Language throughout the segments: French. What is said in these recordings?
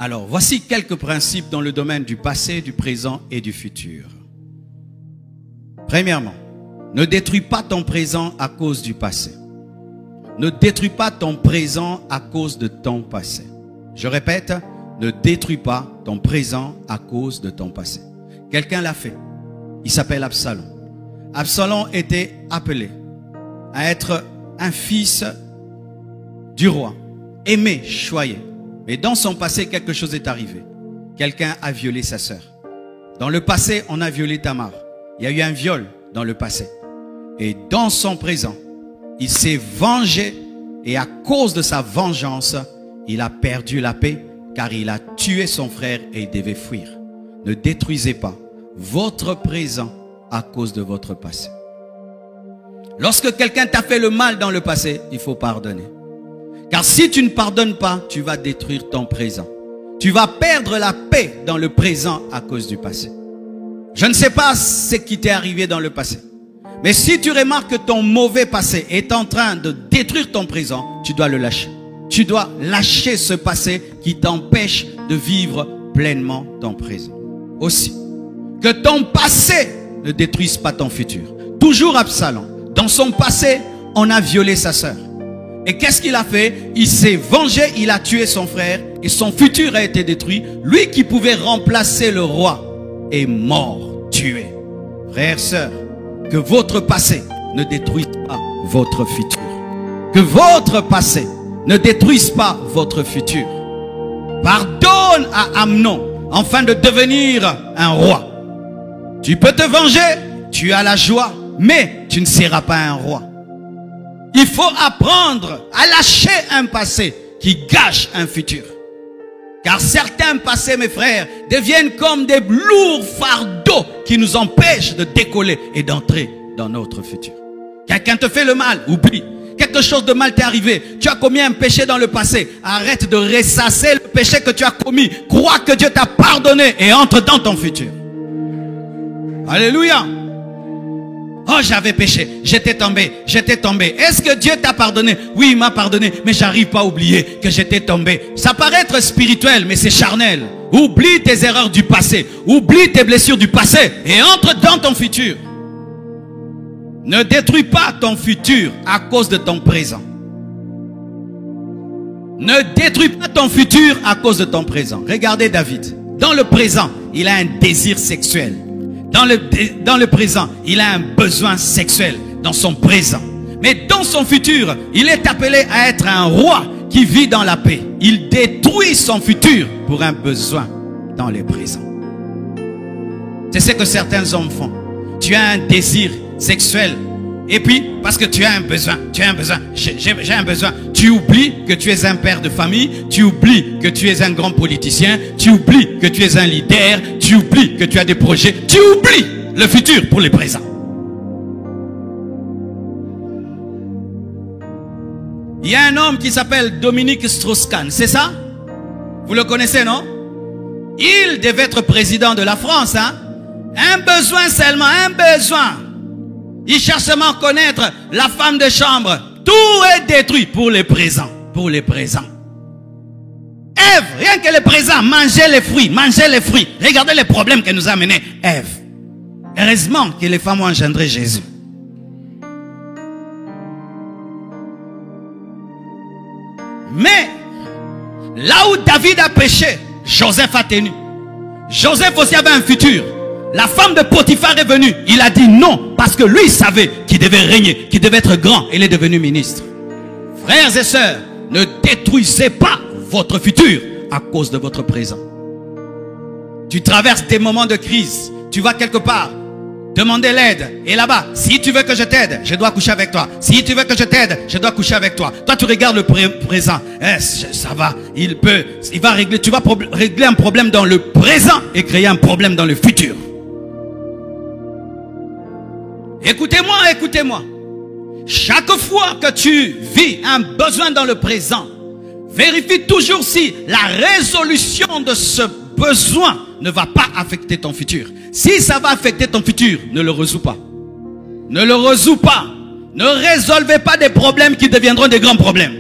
Alors, voici quelques principes dans le domaine du passé, du présent et du futur. Premièrement, ne détruis pas ton présent à cause du passé. Ne détruis pas ton présent à cause de ton passé. Je répète, ne détruis pas ton présent à cause de ton passé. Quelqu'un l'a fait. Il s'appelle Absalom. Absalom était appelé à être un fils du roi, aimé, choyé. Mais dans son passé, quelque chose est arrivé. Quelqu'un a violé sa sœur. Dans le passé, on a violé Tamar. Il y a eu un viol dans le passé. Et dans son présent, il s'est vengé. Et à cause de sa vengeance, il a perdu la paix, car il a tué son frère et il devait fuir. Ne détruisez pas votre présent à cause de votre passé. Lorsque quelqu'un t'a fait le mal dans le passé, il faut pardonner. Car si tu ne pardonnes pas, tu vas détruire ton présent. Tu vas perdre la paix dans le présent à cause du passé. Je ne sais pas ce qui t'est arrivé dans le passé. Mais si tu remarques que ton mauvais passé est en train de détruire ton présent, tu dois le lâcher. Tu dois lâcher ce passé qui t'empêche de vivre pleinement ton présent. Aussi, que ton passé ne détruise pas ton futur. Toujours Absalom. Dans son passé, on a violé sa sœur. Et qu'est-ce qu'il a fait? Il s'est vengé, il a tué son frère et son futur a été détruit. Lui qui pouvait remplacer le roi est mort, tué. Frères, sœurs, que votre passé ne détruise pas votre futur. Que votre passé ne détruise pas votre futur. Pardonne à Amnon afin de devenir un roi. Tu peux te venger, tu as la joie, mais tu ne seras pas un roi. Il faut apprendre à lâcher un passé qui gâche un futur. Car certains passés, mes frères, deviennent comme des lourds fardeaux qui nous empêchent de décoller et d'entrer dans notre futur. Quelqu'un te fait le mal, oublie. Quelque chose de mal t'est arrivé. Tu as commis un péché dans le passé. Arrête de ressasser le péché que tu as commis. Crois que Dieu t'a pardonné et entre dans ton futur. Alléluia. Oh, j'avais péché, j'étais tombé. Est-ce que Dieu t'a pardonné? Oui, il m'a pardonné, mais j'arrive pas à oublier que j'étais tombé. Ça paraît être spirituel, mais c'est charnel. Oublie tes erreurs du passé, oublie tes blessures du passé et entre dans ton futur. Ne détruis pas ton futur à cause de ton présent. Ne détruis pas ton futur à cause de ton présent. Regardez David. Dans le présent, il a un désir sexuel. Dans le présent, il a un besoin sexuel dans son présent. Mais dans son futur, il est appelé à être un roi qui vit dans la paix. Il détruit son futur pour un besoin dans le présent. C'est ce que certains hommes font. Tu as un désir sexuel. Et puis, parce que tu as un besoin, j'ai un besoin. Tu oublies que tu es un père de famille, tu oublies que tu es un grand politicien, tu oublies que tu es un leader, tu oublies que tu as des projets, tu oublies le futur pour le présent. Il y a un homme qui s'appelle Dominique Strauss-Kahn, c'est ça? Vous le connaissez, non? Il devait être président de la France, hein? Un besoin seulement, un besoin. Il cherche seulement à connaître la femme de chambre. Tout est détruit pour les présents. Pour les présents. Ève, rien que les présents, mangez les fruits, mangez les fruits. Regardez les problèmes que nous a amenés Ève. Heureusement que les femmes ont engendré Jésus. Mais, là où David a péché, Joseph a tenu. Joseph aussi avait un futur. La femme de Potiphar est venue. Il a dit non, parce que lui, il savait qu'il devait régner, qu'il devait être grand. Il est devenu ministre. Frères et sœurs, ne détruisez pas votre futur à cause de votre présent. Tu traverses des moments de crise. Tu vas quelque part, demander l'aide. Et là-bas, si tu veux que je t'aide, je dois coucher avec toi. Si tu veux que je t'aide, je dois coucher avec toi. Toi, tu regardes le présent. Ça va, il va régler. Tu vas régler un problème dans le présent et créer un problème dans le futur. Écoutez-moi, écoutez-moi. Chaque fois que tu vis un besoin dans le présent, vérifie toujours si la résolution de ce besoin ne va pas affecter ton futur. Si ça va affecter ton futur, ne le résous pas. Ne le résous pas. Ne résolvez pas des problèmes qui deviendront des grands problèmes.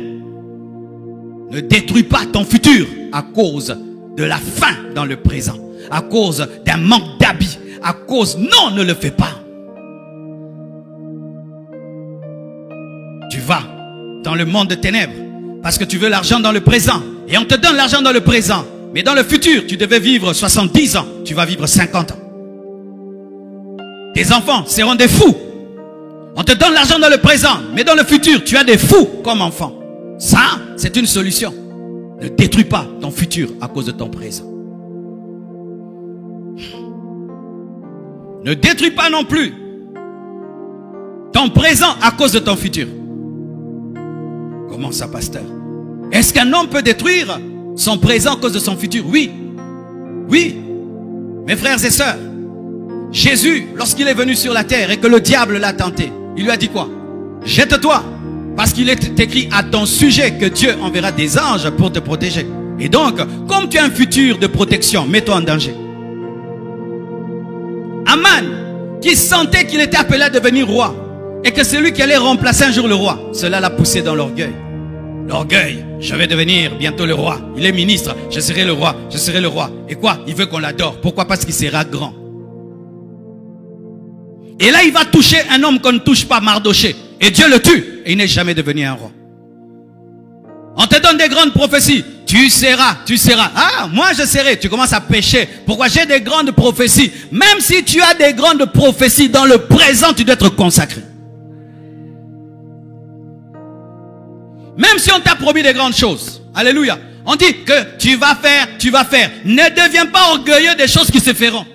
Ne détruis pas ton futur à cause de la faim dans le présent, à cause d'un manque d'habits, à cause... Non, ne le fais pas. Tu vas dans le monde de ténèbres parce que tu veux l'argent dans le présent. Et on te donne l'argent dans le présent. Mais dans le futur, tu devais vivre 70 ans. Tu vas vivre 50 ans. Tes enfants seront des fous. On te donne l'argent dans le présent. Mais dans le futur, tu as des fous comme enfants. Ça, c'est une solution. Ne détruis pas ton futur à cause de ton présent. Ne détruis pas non plus ton présent à cause de ton futur. Comment ça, pasteur? Est-ce qu'un homme peut détruire son présent à cause de son futur? Oui. Oui. Mes frères et sœurs, Jésus, lorsqu'il est venu sur la terre et que le diable l'a tenté, il lui a dit quoi? Jette-toi, parce qu'il est écrit à ton sujet que Dieu enverra des anges pour te protéger. Et donc, comme tu as un futur de protection, mets-toi en danger. Aman, qui sentait qu'il était appelé à devenir roi, et que c'est lui qui allait remplacer un jour le roi, cela l'a poussé dans l'orgueil. L'orgueil, je vais devenir bientôt le roi. Il est ministre, je serai le roi, je serai le roi. Et quoi? Il veut qu'on l'adore. Pourquoi? Parce qu'il sera grand. Et là, il va toucher un homme qu'on ne touche pas, Mardoché. Et Dieu le tue. Et il n'est jamais devenu un roi. On te donne des grandes prophéties. Tu seras, tu seras. Ah, moi je serai. Tu commences à pécher. Pourquoi? J'ai des grandes prophéties. Même si tu as des grandes prophéties, dans le présent, tu dois être consacré. Même si on t'a promis des grandes choses. Alléluia. On dit que tu vas faire, tu vas faire. Ne deviens pas orgueilleux des choses qui se feront.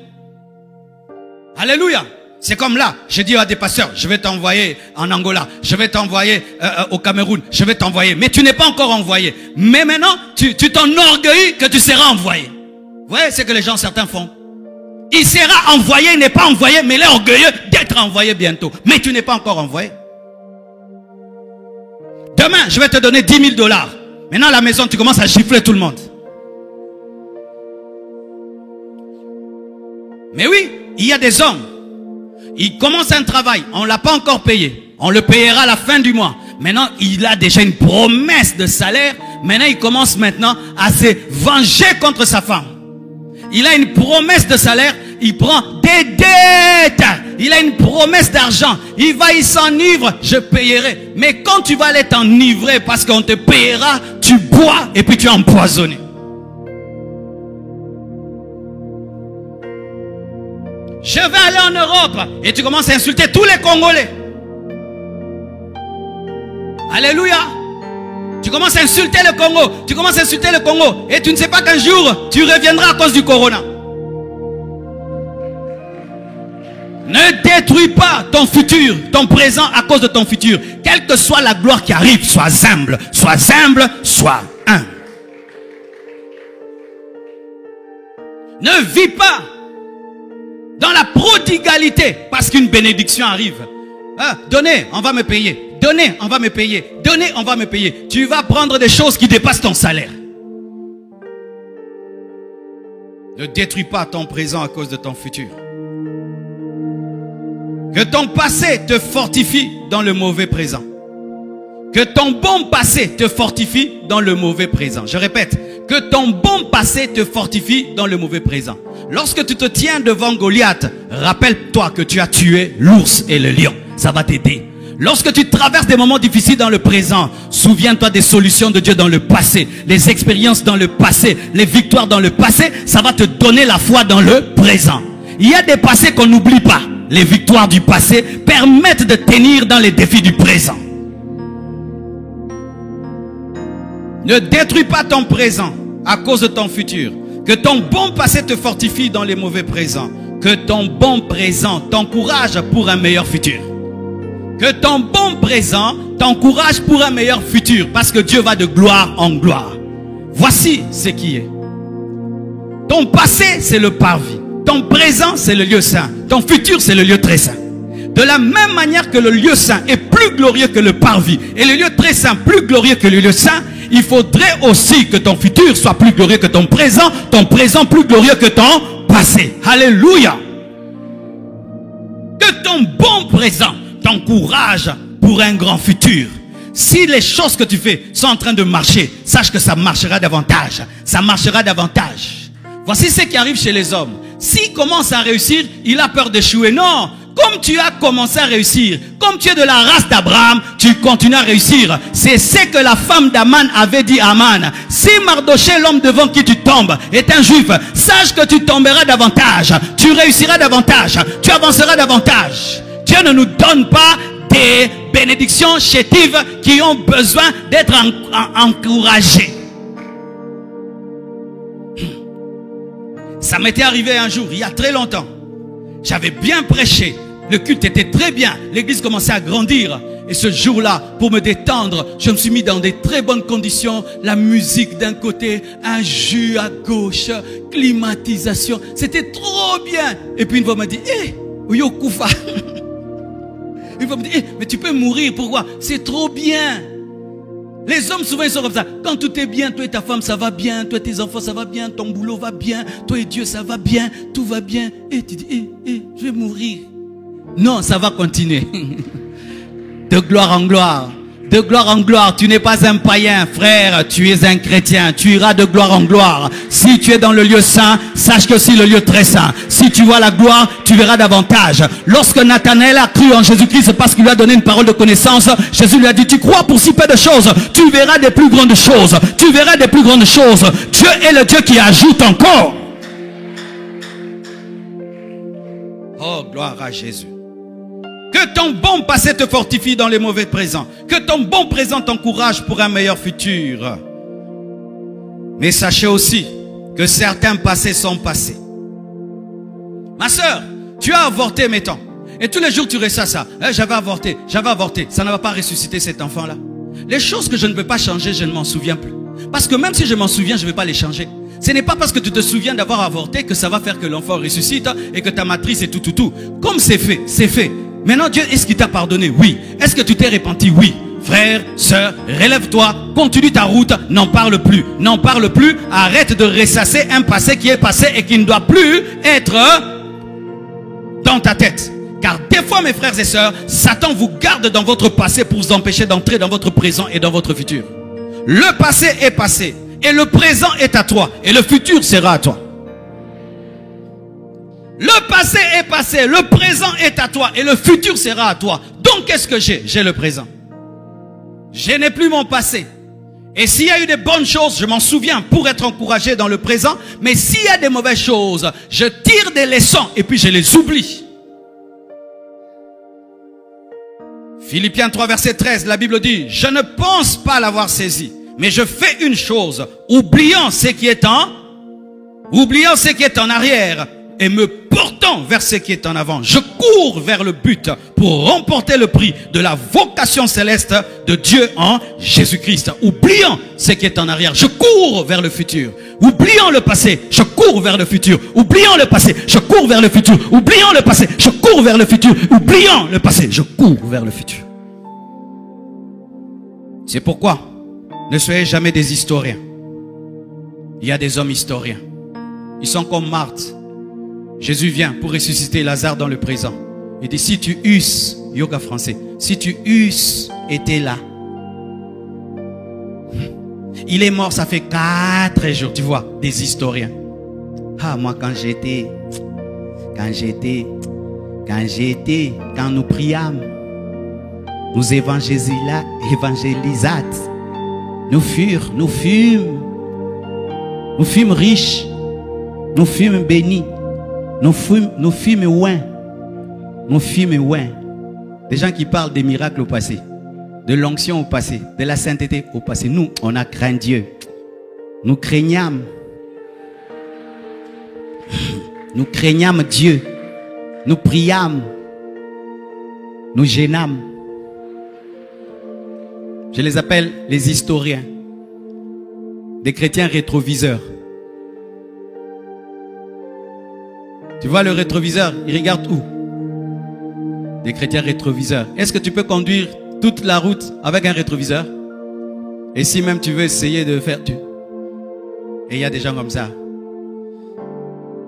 Alléluia. C'est comme là, je dis à des pasteurs, je vais t'envoyer en Angola, je vais t'envoyer au Cameroun, je vais t'envoyer. Mais tu n'es pas encore envoyé. Mais maintenant, tu t'enorgueillis que tu seras envoyé. Vous voyez ce que les gens certains font? Il sera envoyé, il n'est pas envoyé, mais il est orgueilleux d'être envoyé bientôt. Mais tu n'es pas encore envoyé. Demain, je vais te donner 10 000 $. Maintenant, à la maison, tu commences à gifler tout le monde. Mais oui, il y a des hommes. Ils commencent un travail. On ne l'a pas encore payé. On le payera à la fin du mois. Maintenant, il a déjà une promesse de salaire. Maintenant, il commence maintenant à se venger contre sa femme. Il a une promesse de salaire. Il prend des dettes. Il a une promesse d'argent. Il va, il s'enivre. Je payerai. Mais quand tu vas aller t'enivrer parce qu'on te payera, tu bois et puis tu es empoisonné. Je vais aller en Europe. Et tu commences à insulter tous les Congolais. Alléluia. Tu commences à insulter le Congo. Tu commences à insulter le Congo. Et tu ne sais pas qu'un jour, tu reviendras à cause du corona. Ne détruis pas ton futur, ton présent à cause de ton futur. Quelle que soit la gloire qui arrive, sois humble. Sois humble, sois humble. Ne vis pas dans la prodigalité parce qu'une bénédiction arrive. Donnez, on va me payer. Donnez, on va me payer. Donnez, on va me payer. Tu vas prendre des choses qui dépassent ton salaire. Ne détruis pas ton présent à cause de ton futur. Que ton passé te fortifie dans le mauvais présent. Que ton bon passé te fortifie dans le mauvais présent. Je répète, que ton bon passé te fortifie dans le mauvais présent. Lorsque tu te tiens devant Goliath, rappelle-toi que tu as tué l'ours et le lion. Ça va t'aider. Lorsque tu traverses des moments difficiles dans le présent, souviens-toi des solutions de Dieu dans le passé, les expériences dans le passé, les victoires dans le passé. Ça va te donner la foi dans le présent. Il y a des passés qu'on n'oublie pas. Les victoires du passé permettent de tenir dans les défis du présent. Ne détruis pas ton présent à cause de ton futur. Que ton bon passé te fortifie dans les mauvais présents. Que ton bon présent t'encourage pour un meilleur futur. Que ton bon présent t'encourage pour un meilleur futur. Parce que Dieu va de gloire en gloire. Voici ce qui est. Ton passé, c'est le parvis. Ton présent, c'est le lieu saint. Ton futur, c'est le lieu très saint. De la même manière que le lieu saint est plus glorieux que le parvis, et le lieu très saint plus glorieux que le lieu saint, il faudrait aussi que ton futur soit plus glorieux que ton présent plus glorieux que ton passé. Alléluia. Que ton bon présent t'encourage pour un grand futur. Si les choses que tu fais sont en train de marcher, sache que ça marchera davantage. Ça marchera davantage. Voici ce qui arrive chez les hommes. S'il commence à réussir, il a peur d'échouer. Non, comme tu as commencé à réussir, comme tu es de la race d'Abraham, tu continues à réussir. C'est ce que la femme d'Aman avait dit à Aman. Si Mardoché, l'homme devant qui tu tombes, est un juif, sache que tu tomberas davantage. Tu réussiras davantage. Tu avanceras davantage. Dieu ne nous donne pas des bénédictions chétives qui ont besoin d'être encouragées. Ça m'était arrivé un jour, il y a très longtemps. J'avais bien prêché. Le culte était très bien. L'église commençait à grandir. Et ce jour-là, pour me détendre, je me suis mis dans des très bonnes conditions. La musique d'un côté, un jus à gauche, climatisation. C'était trop bien. Et puis une fois, on m'a dit, Oyo Koufa. Une fois, on m'a dit, mais tu peux mourir. Pourquoi? C'est trop bien. Les hommes souvent ils sont comme ça. Quand tout est bien, toi et ta femme ça va bien, toi et tes enfants ça va bien, ton boulot va bien, toi et Dieu ça va bien, tout va bien. Et tu dis, je vais mourir. Non, ça va continuer. De gloire en gloire. De gloire en gloire. Tu n'es pas un païen, frère. Tu es un chrétien. Tu iras de gloire en gloire. Si tu es dans le lieu saint, sache que c'est le lieu très saint. Si tu vois la gloire, tu verras davantage. Lorsque Nathanaël a cru en Jésus-Christ parce qu'il lui a donné une parole de connaissance, Jésus lui a dit, tu crois pour si peu de choses, tu verras des plus grandes choses. Tu verras des plus grandes choses. Dieu est le Dieu qui ajoute encore. Oh, gloire à Jésus. Que ton bon passé te fortifie dans les mauvais présents. Que ton bon présent t'encourage pour un meilleur futur. Mais sachez aussi que certains passés sont passés. Ma soeur, tu as avorté, mettons. Et tous les jours tu ressens ça. J'avais avorté. Ça ne va pas ressusciter cet enfant-là. Les choses que je ne peux pas changer, je ne m'en souviens plus. Parce que même si je m'en souviens, je ne vais pas les changer. Ce n'est pas parce que tu te souviens d'avoir avorté que ça va faire que l'enfant ressuscite et que ta matrice est tout. Comme c'est fait, c'est fait. Maintenant, Dieu, est-ce qu'il t'a pardonné? Oui. Est-ce que tu t'es repenti? Oui. Frère, sœur, relève-toi, continue ta route, n'en parle plus. N'en parle plus, arrête de ressasser un passé qui est passé et qui ne doit plus être dans ta tête. Car des fois, mes frères et sœurs, Satan vous garde dans votre passé pour vous empêcher d'entrer dans votre présent et dans votre futur. Le passé est passé et le présent est à toi et le futur sera à toi. Le passé est passé, le présent est à toi et le futur sera à toi. Donc qu'est-ce que j'ai? J'ai le présent. Je n'ai plus mon passé. Et s'il y a eu des bonnes choses, je m'en souviens pour être encouragé dans le présent. Mais s'il y a des mauvaises choses, je tire des leçons et puis je les oublie. Philippiens 3 verset 13, la Bible dit, je ne pense pas l'avoir saisi, mais je fais une chose, oubliant ce qui est en arrière et me portant vers ce qui est en avant. Je cours vers le but pour remporter le prix de la vocation céleste de Dieu en Jésus-Christ. Oubliant ce qui est en arrière, je cours vers le futur. Oubliant le passé, je cours vers le futur. Oubliant le passé, je cours vers le futur. Oubliant le passé, je cours vers le futur. Oubliant le passé, je cours vers le futur. C'est pourquoi ne soyez jamais des historiens. Il y a des hommes historiens. Ils sont comme Marthe. Jésus vient pour ressusciter Lazare dans le présent. Il dit, si tu eusses, yoga français, si tu eusses été là. Il est mort, ça fait 4 jours, tu vois, des historiens. Ah, moi quand nous priâmes, nous évangélisâmes, nous fûmes riches, nous fûmes bénis. Nous fûmes loin. Des gens qui parlent des miracles au passé, de l'onction au passé, de la sainteté au passé. Nous, on a craint Dieu. Nous craignâmes Dieu. Nous priâmes. Nous gênâmes. Je les appelle les historiens. Des chrétiens rétroviseurs. Tu vois le rétroviseur, il regarde où? Des chrétiens rétroviseurs. Est-ce que tu peux conduire toute la route avec un rétroviseur? Et si même tu veux essayer de faire... Et il y a des gens comme ça.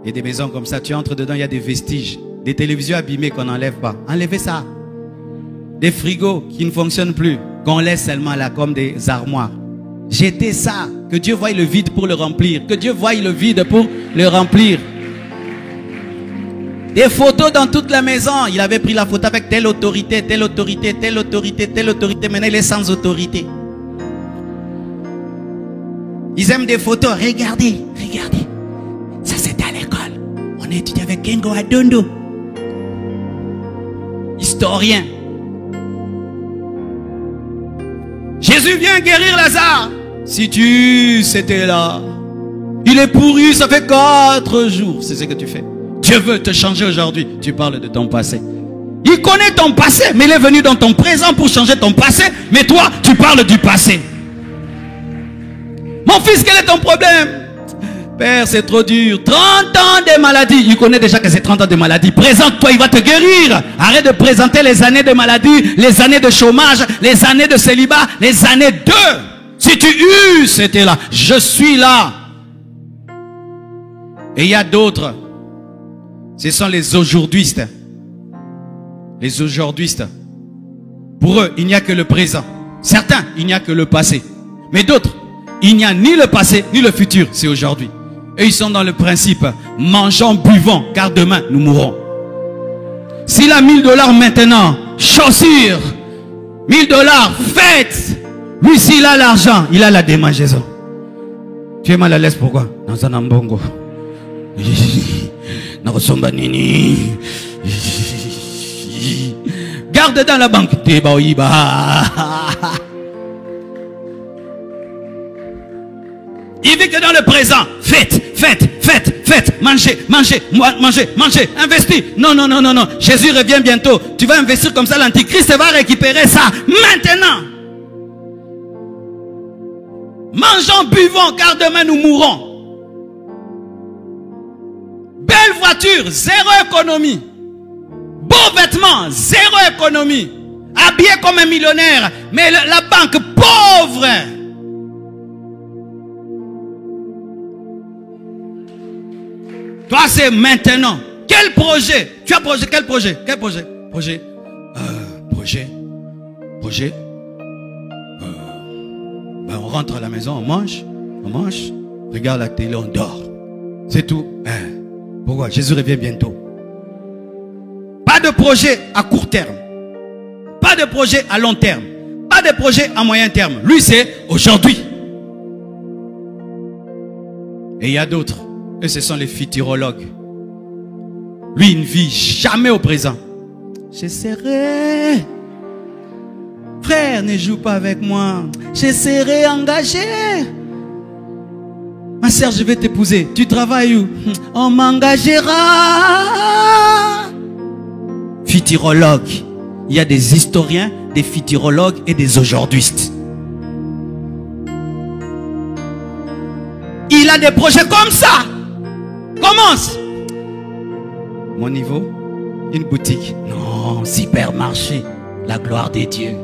Il y a des maisons comme ça. Tu entres dedans, il y a des vestiges. Des télévisions abîmées qu'on n'enlève pas. Enlevez ça. Des frigos qui ne fonctionnent plus, qu'on laisse seulement là comme des armoires. Jetez ça. Que Dieu voie le vide pour le remplir. Que Dieu voie le vide pour le remplir. Des photos dans toute la maison. Il avait pris la photo avec telle autorité, telle autorité, telle autorité, telle autorité. Maintenant, il est sans autorité. Ils aiment des photos. Regardez, regardez. Ça, c'était à l'école. On étudiait avec Kengo Adondo. Historien. Jésus vient guérir Lazare. Si tu c'était là. Il est pourri, ça fait 4 jours. C'est ce que tu fais. Dieu veut te changer aujourd'hui. Tu parles de ton passé. Il connaît ton passé, mais il est venu dans ton présent pour changer ton passé. Mais toi, tu parles du passé. Mon fils, quel est ton problème? Père, c'est trop dur. 30 ans de maladie. Il connaît déjà que c'est 30 ans de maladie. Présente-toi, il va te guérir. Arrête de présenter les années de maladie, les années de chômage, les années de célibat, les années de... Si tu c'était là. Je suis là. Et il y a d'autres. Ce sont les aujourd'hui-istes. Les aujourd'hui-istes. Pour eux, il n'y a que le présent. Certains, il n'y a que le passé. Mais d'autres, il n'y a ni le passé, ni le futur. C'est aujourd'hui. Et ils sont dans le principe, mangeons, buvons, car demain, nous mourrons. S'il a 1000 $, maintenant, chaussures, 1000 $, fêtes. Lui, s'il a l'argent, il a la démangeaison. Tu es mal à l'aise, pourquoi? Dans un ambongo. Garde dans la banque. Il vit que dans le présent. Faites, faites, faites, faites. Mangez, mangez, mangez, mangez. Investis. Non, non, non, non, non. Jésus revient bientôt. Tu vas investir comme ça. L'Antichrist va récupérer ça. Maintenant. Mangeons, buvons, car demain nous mourrons. Belle voiture, zéro économie. Beaux vêtements, zéro économie. Habillé comme un millionnaire, mais la banque pauvre. Toi, c'est maintenant. Quel projet? Tu as projet? Quel projet? Quel projet? Projet. On rentre à la maison, on mange, regarde la télé, on dort. C'est tout. Pourquoi? Jésus revient bientôt. Pas de projet à court terme. Pas de projet à long terme. Pas de projet à moyen terme. Lui, c'est aujourd'hui. Et il y a d'autres. Et ce sont les futurologues. Lui, il ne vit jamais au présent. Je serai... Frère, ne joue pas avec moi. Je serai engagé. Ma sœur, je vais t'épouser. Tu travailles où? On m'engagera. Futurologue. Il y a des historiens, des futurologues et des aujourd'hui-istes. Il a des projets comme ça. Commence. Mon niveau, une boutique. Non, supermarché. La gloire des dieux.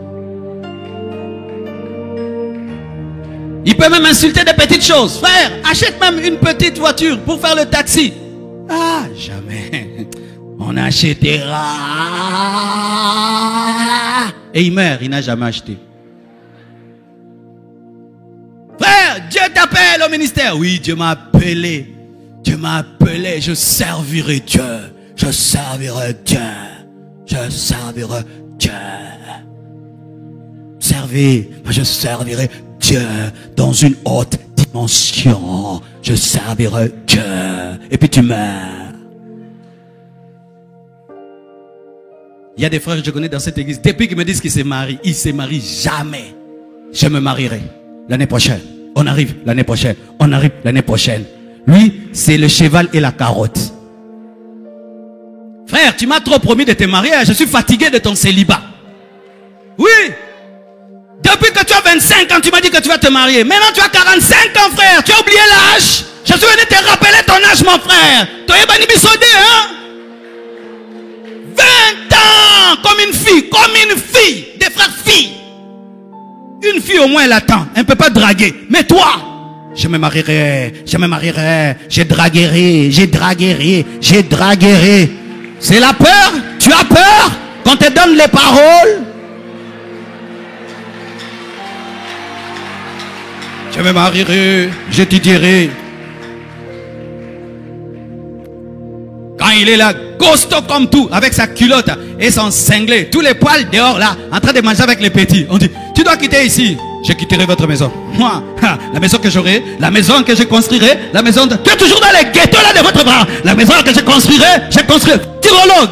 Il peut même insulter des petites choses. Frère, achète même une petite voiture pour faire le taxi. Ah, jamais. On achètera. Et il meurt, il n'a jamais acheté. Frère, Dieu t'appelle au ministère. Oui, Dieu m'a appelé. Dieu m'a appelé. Je servirai Dieu. Je servirai Dieu. Je servirai Dieu. Servez. Moi, je servirai Dieu dans une haute dimension. Je servirai Dieu. Et puis tu meurs. Il y a des frères que je connais dans cette église. Depuis qu'ils me disent qu'ils se marient, ils ne se marient jamais. Je me marierai l'année prochaine. On arrive l'année prochaine. On arrive l'année prochaine. Lui, c'est le cheval et la carotte. Frère, tu m'as trop promis de te marier. Je suis fatigué de ton célibat. Oui. Depuis que tu as 25 ans, tu m'as dit que tu vas te marier. Maintenant, tu as 45 ans, frère. Tu as oublié l'âge. Je suis venu te rappeler ton âge, mon frère. Tu es venu bisodé, hein? 20 ans, comme une fille, des frères filles. Une fille au moins, elle attend. Elle ne peut pas draguer. Mais toi, je me marierai, je draguerai. C'est la peur? Tu as peur quand te donne les paroles? Je me marierai, j'étudierai. Quand il est là, costaud comme tout, avec sa culotte et son cinglé, tous les poils dehors là, en train de manger avec les petits. On dit, tu dois quitter ici. Je quitterai votre maison. Moi, la maison que j'aurai, la maison que je construirai, la maison de... Tu es toujours dans les ghettos là de votre bras. La maison que je construirai. Tyrologue.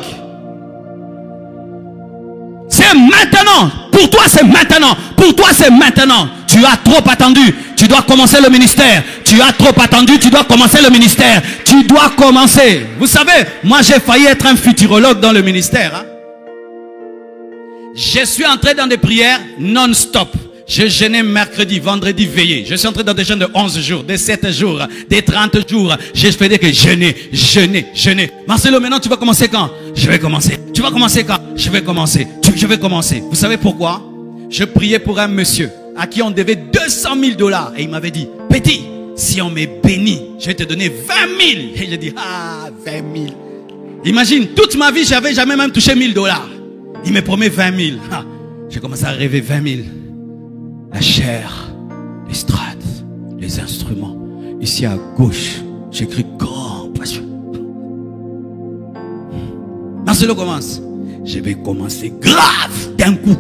C'est maintenant. Pour toi, c'est maintenant. Pour toi, c'est maintenant. Tu as trop attendu. Tu dois commencer le ministère. Tu as trop attendu. Tu dois commencer le ministère. Tu dois commencer. Vous savez, moi, j'ai failli être un futurologue dans le ministère. Hein? Je suis entré dans des prières non-stop. Je jeûnais mercredi, vendredi veillé. Je suis entré dans des jeûnes de 11 jours, de 7 jours, des 30 jours. J'ai fait que jeûner. Marcelo, maintenant tu vas commencer quand? Je vais commencer. Tu vas commencer quand? Je vais commencer. Je vais commencer. Vous savez pourquoi? Je priais pour un monsieur à qui on devait 200 000 $ et il m'avait dit, petit, si on m'est béni, je vais te donner 20 000. Et j'ai dit, 20 000. Imagine, toute ma vie, j'avais jamais même touché 1 000 $. Il me promet 20 000. J'ai commencé à rêver 20 000. La chair, les strates, les instruments. Ici à gauche, j'écris grand passion. Marcelo commence. Je vais commencer grave, d'un coup.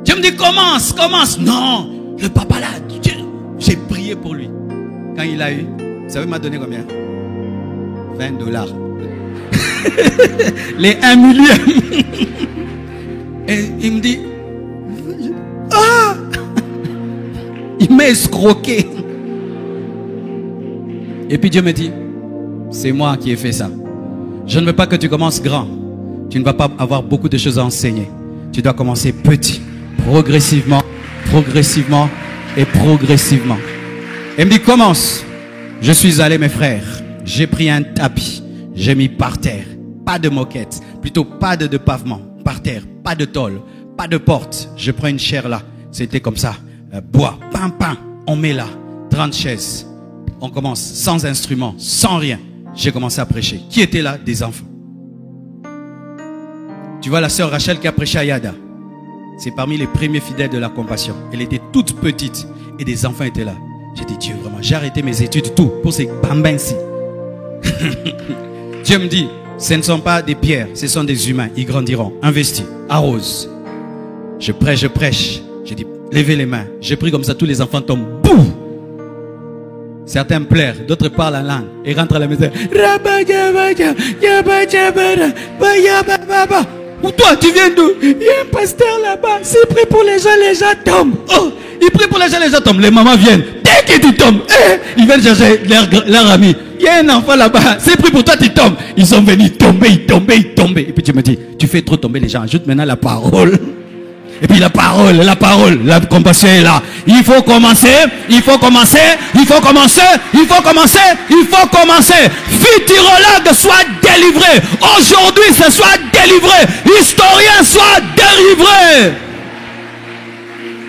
Je me dis commence. Non, le papa là, j'ai prié pour lui. Quand il a eu, vous savez, il m'a donné combien? 20 $. Les 1 million. Et il me dit, il m'a escroqué. Et puis Dieu me dit, c'est moi qui ai fait ça. Je ne veux pas que tu commences grand. Tu ne vas pas avoir beaucoup de choses à enseigner. Tu dois commencer petit, progressivement. Et il me dit, commence. Je suis allé, mes frères. J'ai pris un tapis. J'ai mis par terre. Pas de moquette, plutôt pas de pavement, par terre, pas de tôle, pas de porte. Je prends une chaire là, c'était comme ça, bois, pain, on met là, 30 chaises. On commence sans instrument, sans rien. J'ai commencé à prêcher. Qui était là? Des enfants. Tu vois la sœur Rachel qui a prêché à Yada. C'est parmi les premiers fidèles de la compassion. Elle était toute petite et des enfants étaient là. J'ai dit, Dieu, vraiment, j'ai arrêté mes études, tout, pour ces bambins-ci. Dieu me dit, ce ne sont pas des pierres, ce sont des humains. Ils grandiront. Investis, arrose. Je prêche. J'ai dit, levez les mains. J'ai pris comme ça, tous les enfants tombent. Boum! Certains pleurent, d'autres parlent en langue et rentrent à la maison. Ou toi, tu viens d'où? Il y a un pasteur là-bas. S'il prie pour les gens tombent. Oh, il prie pour les gens tombent. Les mamans viennent. Dès que tu tombes, ils viennent chercher leur ami. Il y a un enfant là-bas. C'est pris pour toi, tu tombes. Ils sont venus tomber. Et puis tu me dis, tu fais trop tomber les gens. Ajoute maintenant la parole. Et puis la parole, la compassion est là. Il faut commencer. Futurologue soit délivré. Aujourd'hui, ce soit délivré. Historien soit délivré.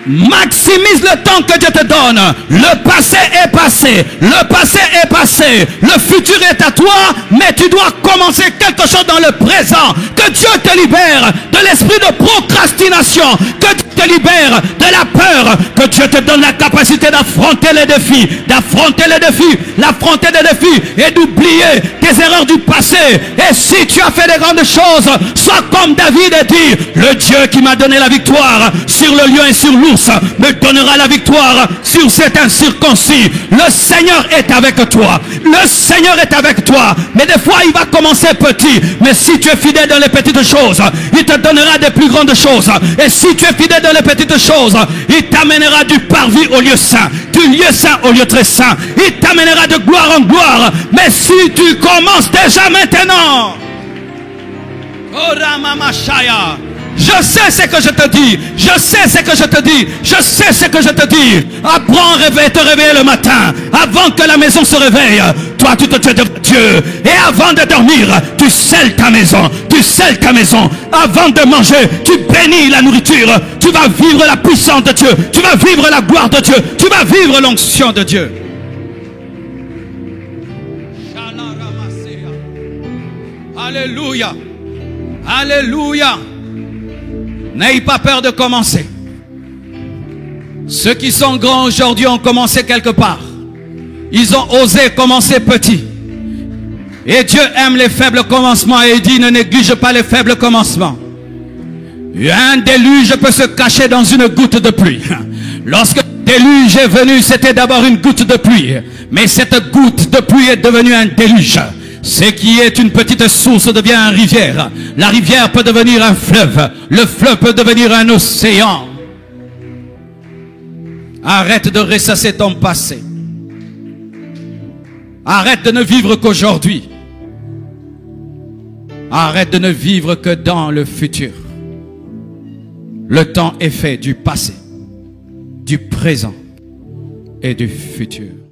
Maximise le temps que Dieu te donne. Le passé est passé. Le futur est à toi. Mais tu dois commencer quelque chose dans le présent. Que Dieu te libère de l'esprit de procrastination. Que Dieu te libère de la peur. Que Dieu te donne la capacité d'affronter les défis. L'affronter des défis et d'oublier tes erreurs du passé. Et si tu as fait des grandes choses, sois comme David et dis, le Dieu qui m'a donné la victoire sur le lion et sur l'ours me donnera la victoire sur cet incirconcis. Le Seigneur est avec toi. Mais des fois il va commencer petit. Mais si tu es fidèle dans les petites choses, il te donnera des plus grandes choses. Et si tu es fidèle dans les petites choses, il t'amènera du parvis au lieu saint, du lieu saint au lieu très saint. Il t'amènera de gloire en gloire. Mais si tu commences déjà maintenant, oh Ramamashaya, je sais ce que je te dis. Apprends à te réveiller le matin. Avant que la maison se réveille, toi tu te tiens devant Dieu. Et avant de dormir, tu scelles ta maison. Avant de manger, tu bénis la nourriture. Tu vas vivre la puissance de Dieu. Tu vas vivre la gloire de Dieu. Tu vas vivre l'onction de Dieu. Alléluia. N'ayez pas peur de commencer. Ceux qui sont grands aujourd'hui ont commencé quelque part. Ils ont osé commencer petit. Et Dieu aime les faibles commencements et il dit ne néglige pas les faibles commencements. Un déluge peut se cacher dans une goutte de pluie. Lorsque le déluge est venu, c'était d'abord une goutte de pluie. Mais cette goutte de pluie est devenue un déluge. Ce qui est une petite source devient une rivière. La rivière peut devenir un fleuve. Le fleuve peut devenir un océan. Arrête de ressasser ton passé. Arrête de ne vivre qu'aujourd'hui. Arrête de ne vivre que dans le futur. Le temps est fait du passé, du présent et du futur.